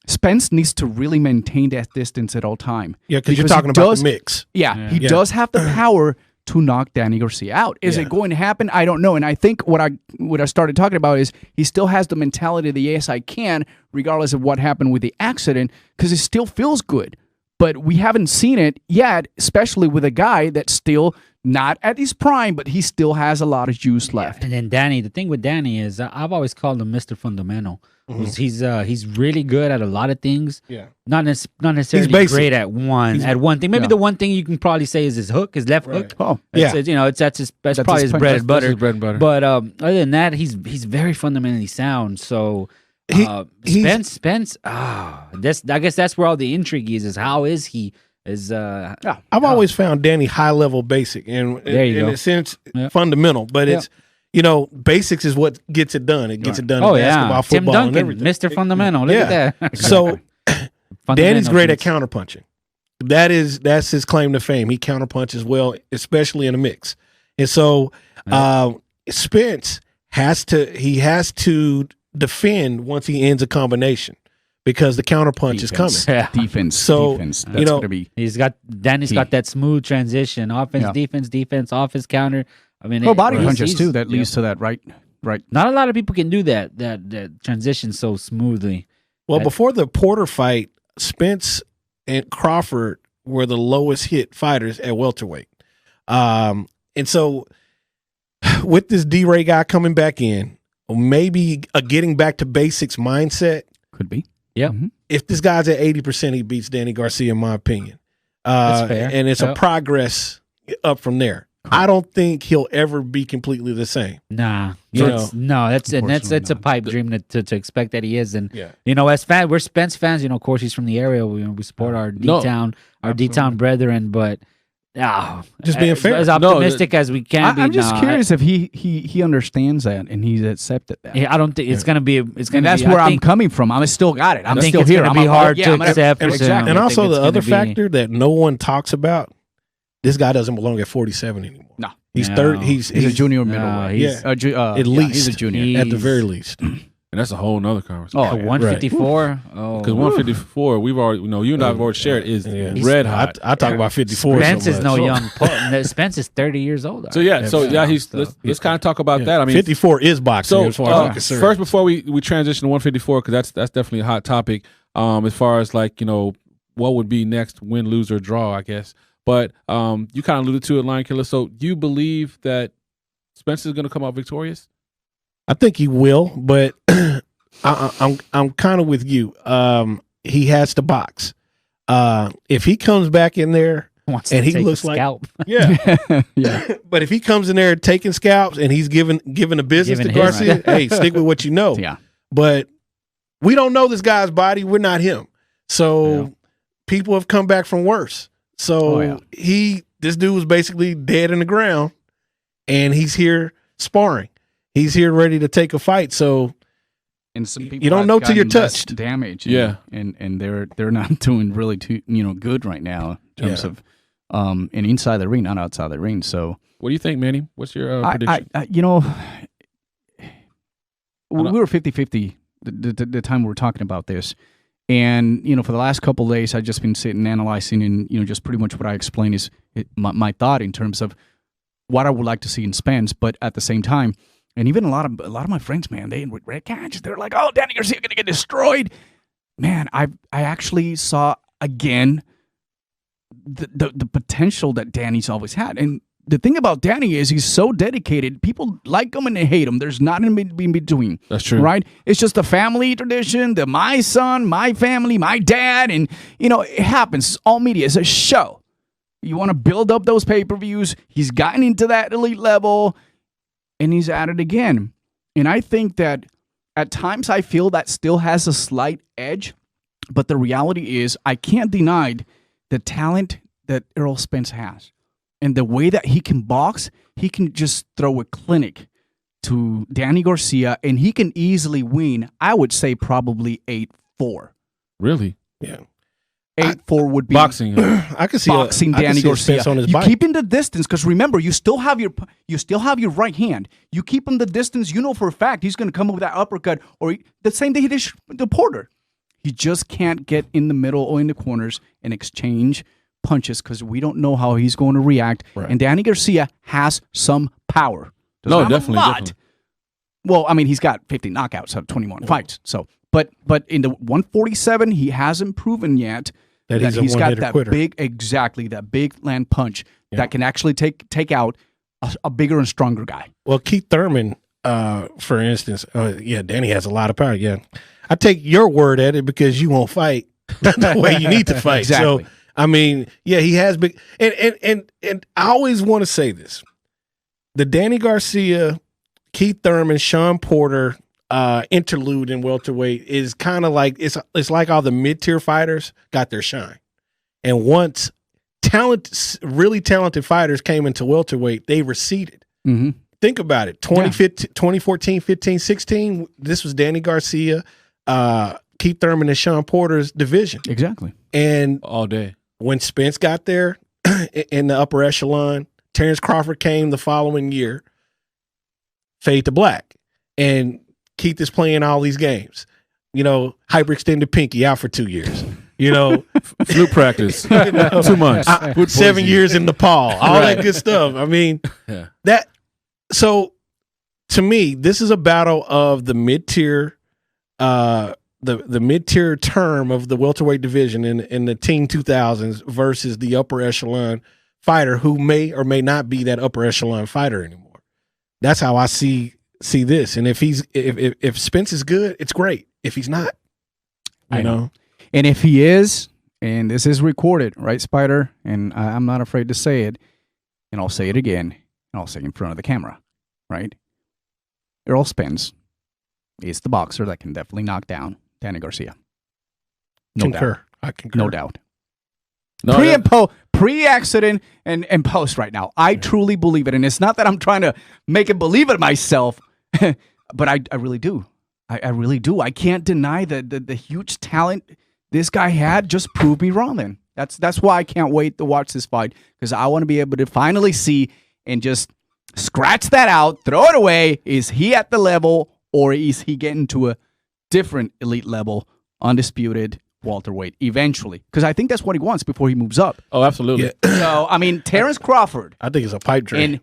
Spence needs to really maintain that distance at all time. Yeah, because you're talking about the mix. Yeah, he does have the power to knock Danny Garcia out. Is it going to happen? I don't know. And I think what I started talking about is he still has the mentality of the yes, I can, regardless of what happened with the accident, because it still feels good. But we haven't seen it yet, especially with a guy that's still not at his prime, but he still has a lot of juice left. And then Danny, the thing with Danny is I've always called him Mr. Fundamental. He's really good at a lot of things. Yeah. Not necessarily great at one thing. Maybe the one thing you can probably say is his hook, his left hook. Oh, that's probably his bread and butter. His bread and butter. But other than that, he's very fundamentally sound. So Spence. I guess that's where all the intrigue is how is he? I've always found Danny high level basic and in a sense fundamental, but it's basics is what gets it done. It gets it done in basketball, football, Tim Duncan, and everything. Mr. Fundamental. Look at that. So Danny's great at counterpunching. That's his claim to fame. He counterpunches well, especially in a mix. And so Spence has to defend once he ends a combination because the counterpunch is coming. Defense. So defense. That's gonna be. Danny's got that smooth transition, offense, defense, offense, counter. I mean, body punches too. That leads to that, right? Not a lot of people can do that transition so smoothly. Well, before the Porter fight, Spence and Crawford were the lowest hit fighters at welterweight. And so with this D-Ray guy coming back in, maybe a getting back to basics mindset. Could be. Yeah. If this guy's at 80%, he beats Danny Garcia, in my opinion. That's fair. And it's a progress up from there. I don't think he'll ever be completely the same. Nah, that's a pipe dream to expect that he is. And as fans, we're Spence fans. Of course, he's from the area. We support our D-town brethren, but just being fair, as optimistic as we can be. I'm just curious if he understands that and he's accepted that. Yeah, I don't think it's gonna be. That's where I'm coming from. I'm still got it. I'm still it's here. Gonna be hard to accept. Exactly. And also the other factor that no one talks about. This guy doesn't belong at 47 anymore. No, he's third. He's a junior middleweight. At least he's a junior. At the very least. And that's a whole nother conversation. 154. Because 154, we've already, you and I have already shared, is red hot. I talk about 54. Spence is no young. Spence is 30 years old. So let's kind of talk about that. I mean, 54 is boxing. As far as I'm concerned. First, before we transition to 154, because that's definitely a hot topic. As far as what would be next, win, lose, or draw, I guess. But you kind of alluded to it, Lion Killa. So do you believe that Spence is going to come out victorious? I think he will, but I'm kind of with you. He has to box. If he comes back in there and he looks like scalp. But if he comes in there taking scalps and he's giving a business to Garcia, hey, stick with what you know. Yeah. But we don't know this guy's body. We're not him. So people have come back from worse. So this dude was basically dead in the ground, and he's here sparring. He's here ready to take a fight. So, and some people you don't know till you're touched. Damage, and they're not doing really too good right now in terms of and inside the ring, not outside the ring. So, what do you think, Manny? What's your prediction? We were 50-50 the time we were talking about this. And, for the last couple of days, I've just been sitting and analyzing and, just pretty much what I explained is my thought in terms of what I would like to see in Spence. But at the same time, and even a lot of my friends, man, they with red catch, they're like, oh, Danny Garcia going to get destroyed. Man, I actually saw again the potential that Danny's always had. And the thing about Danny is he's so dedicated. People like him and they hate him. There's not in between. That's true. Right? It's just a family tradition. My son, my family, my dad. And, it happens. All media is a show. You want to build up those pay-per-views. He's gotten into that elite level, and he's at it again. And I think that at times I feel that still has a slight edge. But the reality is I can't deny the talent that Errol Spence has and the way that he can box, he can just throw a clinic to Danny Garcia, and he can easily win, I would say probably 8-4. Really? Yeah. 8-4 would be boxing. I can see boxing Danny Garcia. On his you bike. keep in the distance because remember, you still have your right hand. You keep him the distance. You know for a fact he's going to come up with that uppercut, or the same thing he did the Porter. He just can't get in the middle or in the corners and exchange punches because we don't know how he's going to react. Right. And Danny Garcia has some power. Definitely. Well, I mean, he's got 50 knockouts out of 21 fights. So, but in the 147, he hasn't proven yet that he's got that quitter. that big land punch that can actually take out a bigger and stronger guy. Well, Keith Thurman, for instance, Danny has a lot of power. Yeah, I take your word at it because you won't fight the way you need to fight. Exactly. So, I mean, yeah, he has big, and I always want to say this: the Danny Garcia, Keith Thurman, Sean Porter interlude in welterweight is kind of like it's like all the mid-tier fighters got their shine, and once really talented fighters came into welterweight, they receded. Mm-hmm. Think about it. 2014, 15, 16, this was Danny Garcia, Keith Thurman, and Sean Porter's division. Exactly. And all day. When Spence got there in the upper echelon, Terrence Crawford came the following year, fade to black. And Keith is playing all these games. Hyperextended pinky out for 2 years. Flute practice. 2 months. 7 years in Nepal. All that good stuff. I mean, so to me, this is a battle of the mid-tier, the mid-tier term of the welterweight division in the teen 2000s versus the upper echelon fighter who may or may not be that upper echelon fighter anymore. That's how I see this. And if Spence is good, it's great. If he's not, I know. And if he is, and this is recorded, right, Spider? And I'm not afraid to say it, and I'll say it again, and I'll say it in front of the camera, right? Errol Spence is the boxer that can definitely knock down Danny Garcia. No doubt. I concur. No doubt. Pre-accident and post right now. I truly believe it. And it's not that I'm trying to make it believe it myself, but I really do. I really do. I can't deny the huge talent this guy had. Just prove me wrong then. That's why I can't wait to watch this fight, because I want to be able to finally see and just scratch that out, throw it away. Is he at the level, or is he getting to a different elite level, undisputed welterweight eventually? Because I think that's what he wants before he moves up. Oh, absolutely. Yeah. So, I mean, Terrence Crawford. I think it's a pipe dream.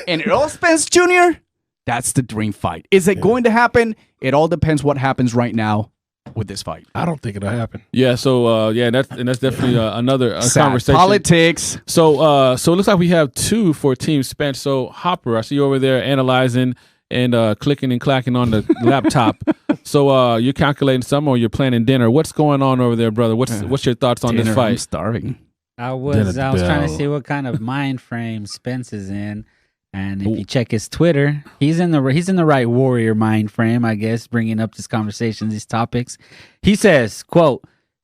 And Errol Spence Jr., that's the dream fight. Is it going to happen? It all depends what happens right now with this fight. I don't think it'll happen. Yeah, so that's definitely another conversation. Politics. So it looks like we have 2 for Team Spence. So Hopper, I see you over there analyzing and clicking and clacking on the laptop. So you're calculating some, or you're planning dinner. What's going on over there, brother? What's your thoughts on this fight? I'm starving. I was trying to see what kind of mind frame Spence is in. And if you check his Twitter, he's in the right warrior mind frame, I guess, bringing up this conversation, these topics. He says, quote,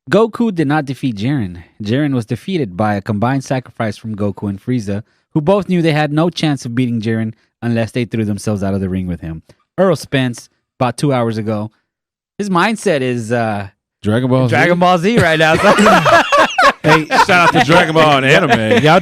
Goku did not defeat Jiren. Jiren was defeated by a combined sacrifice from Goku and Frieza, who both knew they had no chance of beating Jiren unless they threw themselves out of the ring with him. Errol Spence, about 2 hours ago, his mindset is Dragon Ball Z right now. Hey, shout out to Dragon Ball and anime. Y'all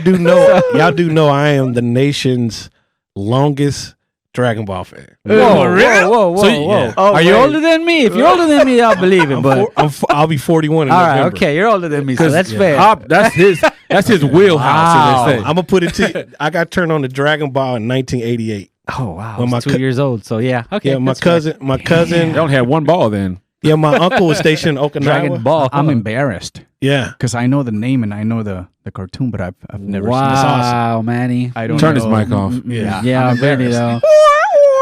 do know I am the nation's longest Dragon Ball fan. Whoa. Yeah. Are you older than me? If you're older than me, I'll believe it. But I'll be 41 in all November. right, okay, you're older than me, so that's fair. That's his wheelhouse. Wow. As they say. I'm gonna put it to I got turned on to Dragon Ball in 1988. Oh wow, when I was 2 years old. So yeah, okay. Yeah, my cousin. They only had one ball then. Yeah, my uncle was stationed in Okinawa. Dragon Ball. I'm embarrassed. Yeah, because I know the name and I know the cartoon, but I've never seen this. Wow, Manny. I don't turn know. his mic off. Yeah, Manny though.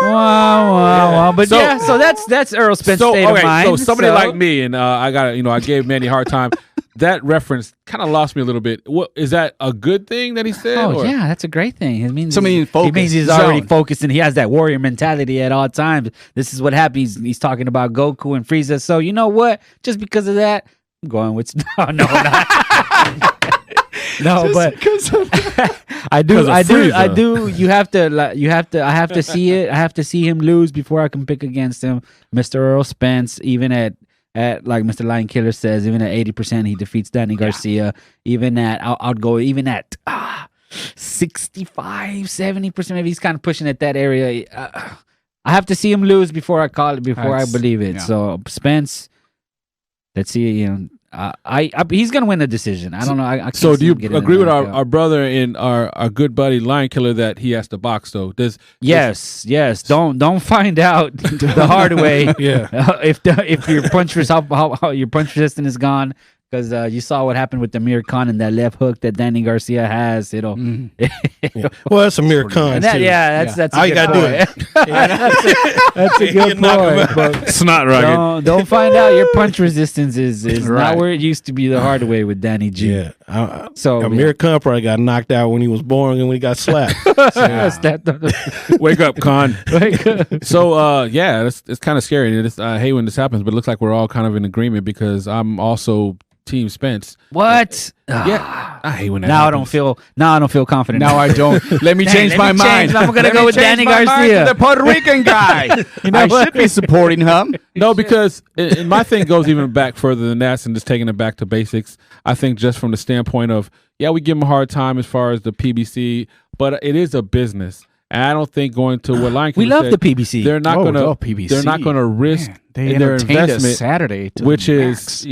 Wow. But so that's Errol Spence state of mind. So somebody like me, and I gave Manny a hard time. That reference kind of lost me a little bit. What is that a good thing that he said? Oh yeah, that's a great thing. It means it means he's already focused and he has that warrior mentality at all times. This is what happens. He's talking about Goku and Frieza. So you know what? Just because of that, I'm going with no. No, but I do. You have to. I have to see it. I have to see him lose before I can pick against him. Mr. Errol Spence, even at like Mr. Lion Killa says, even at 80%, he defeats Danny Garcia. Even at I'd go even at 65, 70%. Maybe he's kind of pushing at that area. I have to see him lose before I call it. Before I believe it. Yeah. So Spence, let's see. You know, he's gonna win the decision. I don't know. I can't so do you agree with our our brother and our good buddy Lion Killa that he has to box though? Yes. Don't find out the hard way. Yeah. If your punch how your punch resistance is gone. Because you saw what happened with Amir Khan and that left hook that Danny Garcia has. Well, that's Amir Khan. That's all you gotta do it. That's a good point. But it's not right. Don't find out your punch resistance is not where it used to be the hard way with Danny G. Yeah. So Amir Khan probably got knocked out when he was born and when he got slapped. Wake up, Khan. Wake up. So it's kind of scary. I hate when this happens, but it looks like we're all kind of in agreement because I'm also Team Spence. What? Yeah, I hate when that now happens. I don't feel confident. Now I don't. Let me change my mind. I'm gonna go with Danny Garcia, the Puerto Rican guy. I should be supporting him. No, because and my thing goes even back further than that, and just taking it back to basics. I think just from the standpoint of we give him a hard time as far as the PBC, but it is a business. And I don't think going to what Lion Killa we love said, the PBC. They're not going to. PBC. They're not going to risk they their entertained investment, us Saturday, which is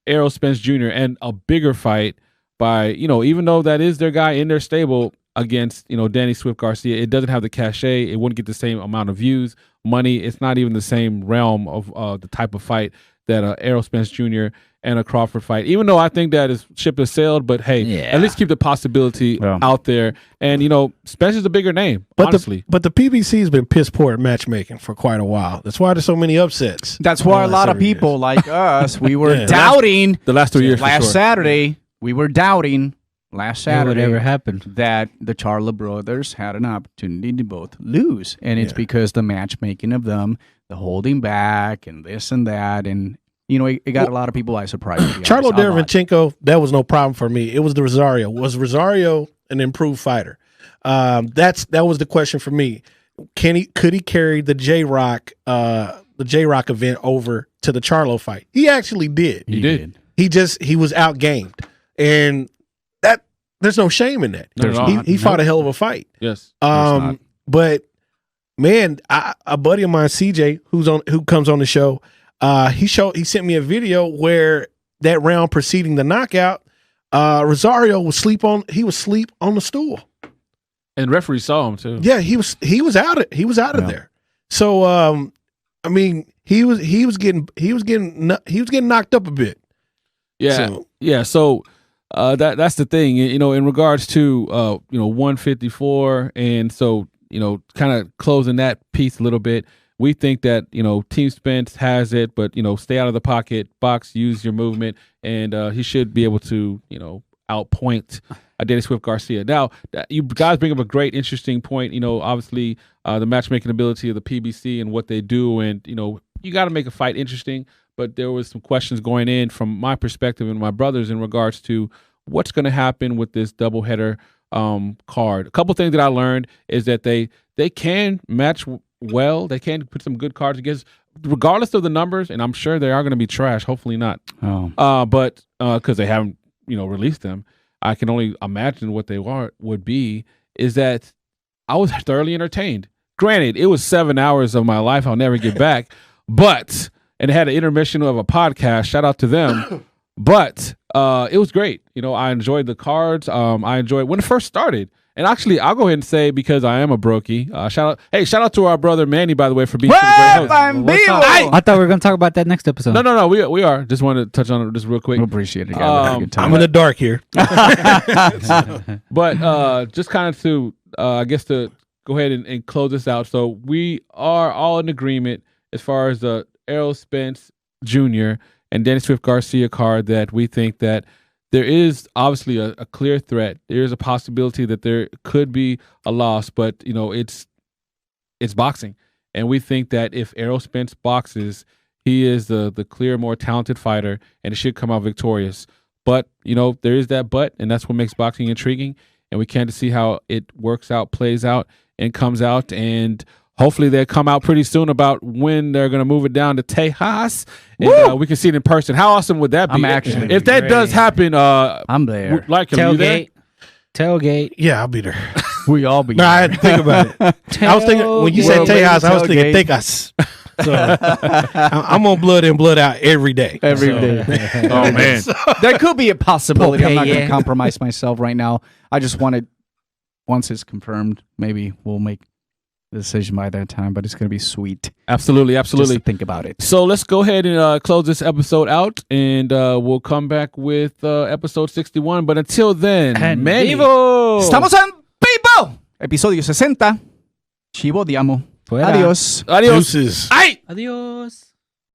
Errol Spence Jr. and a bigger fight by even though that is their guy in their stable against Danny Swift Garcia. It doesn't have the cachet. It wouldn't get the same amount of views, money. It's not even the same realm of the type of fight that Errol Spence Jr. and a Crawford fight. Even though I think that is ship has sailed, but hey, at least keep the possibility out there. And Spence is a bigger name, honestly. But the PBC has been piss poor at matchmaking for quite a while. That's why there's so many upsets. That's why a lot of people like us, we were doubting the last 2 years. Last Saturday, we were doubting last Saturday whatever happened that the Charlo brothers had an opportunity to both lose, and it's because the matchmaking of them, the holding back, and this and that, and it got a lot of people by surprise. Charlo Derevyanchenko, that was no problem for me. It was the Rosario. Was Rosario an improved fighter? That was the question for me. Could he carry the J-Rock event over to the Charlo fight? He actually did. He did. He was outgamed, and that there's no shame in that. He fought a hell of a fight. Yes. But man, a buddy of mine, CJ, who comes on the show. He sent me a video where that round preceding the knockout, Rosario was asleep on the stool. And referee saw him too. Yeah, he was out of there. So I mean, he was getting knocked up a bit. Yeah. So that's the thing, in regards to 154, and so kind of closing that piece a little bit. We think that, Team Spence has it, but, stay out of the pocket, box, use your movement, and he should be able to, outpoint Danny Swift Garcia. Now, you guys bring up a great, interesting point, obviously the matchmaking ability of the PBC and what they do, and, you got to make a fight interesting, but there was some questions going in from my perspective and my brothers in regards to what's going to happen with this doubleheader card. A couple things that I learned is that they can match well. They can put some good cards against, regardless of the numbers, and I'm sure they are going to be trash. Hopefully not. But because they haven't, released them, I can only imagine what they would be. Is that I was thoroughly entertained. Granted, it was 7 hours of my life I'll never get back, and it had an intermission of a podcast. Shout out to them. But it was great. I enjoyed the cards. I enjoyed when it first started. And actually, I'll go ahead and say, because I am a brokey, shout out to our brother Manny, by the way, for being such a great host. I thought we were going to talk about that next episode. No, we are. Just wanted to touch on it just real quick. We appreciate it. I'm in the dark here. But just kind of to, I guess, to go ahead and close this out. So we are all in agreement as far as the Errol Spence Jr. and Danny Swift Garcia card, that we think that there is obviously a clear threat. There is a possibility that there could be a loss, but it's boxing, and we think that if Errol Spence boxes, he is the clear more talented fighter, and it should come out victorious. But, you know, there is that but, and that's what makes boxing intriguing. And we can't see how it works out, plays out, and comes out. And hopefully they'll come out pretty soon about when they're going to move it down to Tejas. And we can see it in person. How awesome would that be? I'm actually if that does happen, I'm there. Like, are you there? Tailgate. Yeah, I'll be there. We all be No, I had to think about it. I was thinking, when you said Tejas, I was thinking Tejas. So I'm on blood in, blood out every day. Every day. Oh, man. That could be a possibility. I'm not going Popeye. to compromise myself right now. I just wanted, once it's confirmed, maybe we'll make the decision by that time, but it's going to be sweet. Absolutely, absolutely. Just to think about it. So let's go ahead and close this episode out, and we'll come back with episode 61. But until then, Manny. Estamos en vivo. Episodio 60. Chivo Diamo. Fuera. Adiós. Adios. Deuces. Ay. Adios.